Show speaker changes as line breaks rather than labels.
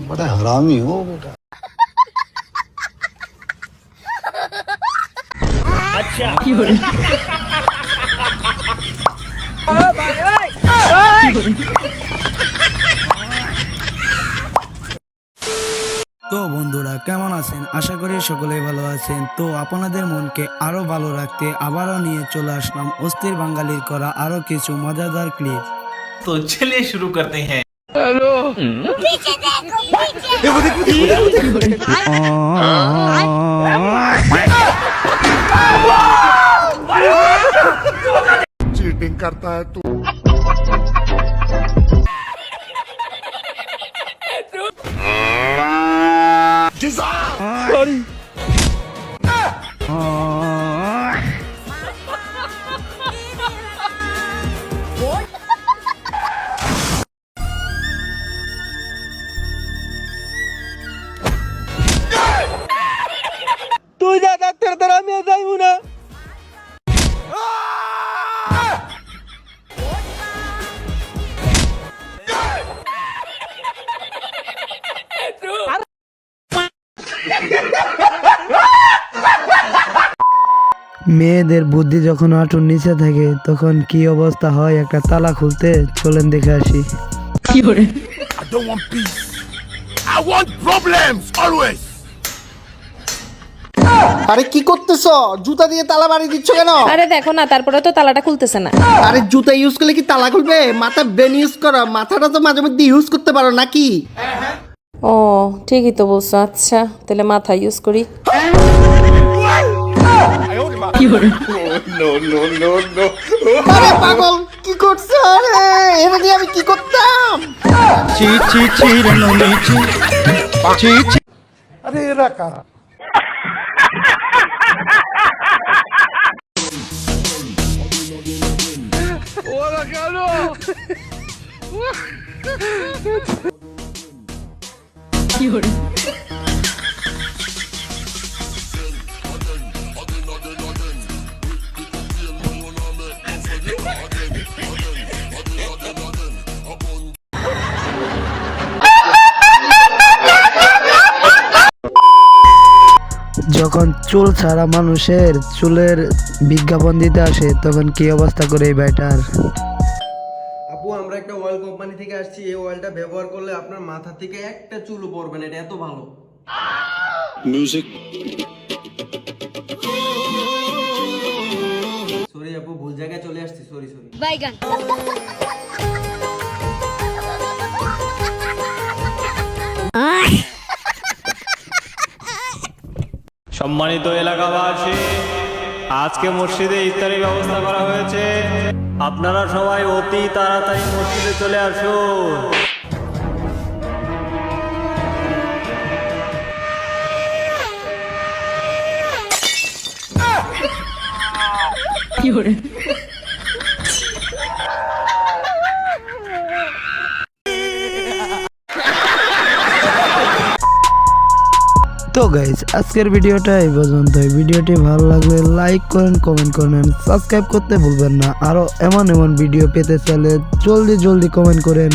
बड़ा हरामी हो बेटा।
তো বন্ধুরা কেমন আছেন? আশা করি সকলেই ভালো আছেন। তো আপনাদের মনকে আরো ভালো রাখতে আবারও নিয়ে চলে আসলাম অস্থির বাঙালির করা আরো কিছু মজাদার ক্লিপ।
तो चलिए शुरू करते हैं।
चीटिंग करता है तू।
তুই যা ডাক্তার দ্বারা আমি যাইব না।
মেয়েদের বুদ্ধি যখন হাঁটুর নিচে থাকে তখন কি অবস্থা হয় একটা তালা খুলতে চলেন দেখে আসি।
I don't want peace. I want problems always.
আরে কি করতেছ? জুতা দিয়ে তালা বাড়ি দিচ্ছ কেন?
আরে দেখো না, তারপরে তো তালাটা খুলতেছে না।
আরে জুতা ইউজ করলে কি তালা খুলবে? মাথা ব্রেন ইউজ করো, মাথাটা তো মাঝে মধ্যে ইউজ করতে পারো নাকি?
ও ঠিকই তো বলছো। আচ্ছা তাহলে মাথা ইউজ করি।
আরে পাগল কি করছ? আরে এটা দিয়ে আমি কি করতাম?
अरे एरा कारा।
যখন চুল ছাড়া মানুষের চুলের বিজ্ঞাপন দিতে আসে তখন কি অবস্থা করে এই ব্যাটার।
আপু আমরা একটা অয়েল কোম্পানি থেকে আসছি। এই অয়েলটা ব্যবহার করলে আপনার মাথা থেকে একটা চুলও পড়বে না, এটা এত ভালো। সরি আপু, ভুল জায়গায় চলে আসছি, সরি।
সম্মানিত এলাকাবাসী, আজকে মসজিদে ইফতারের ব্যবস্থা করা হয়েছে। আপনারা সবাই অতি তাড়াতাড়ি মসজিদে চলে আসুন।
তো গাইজ আজকের ভিডিওটা এই পর্যন্তই। ভিডিওটি ভালো লাগলে লাইক করেন, কমেন্ট করেন, সাবস্ক্রাইব করতে ভুলবেন না। আরো এমন ভিডিও পেতে চাইলে জলদি কমেন্ট করেন।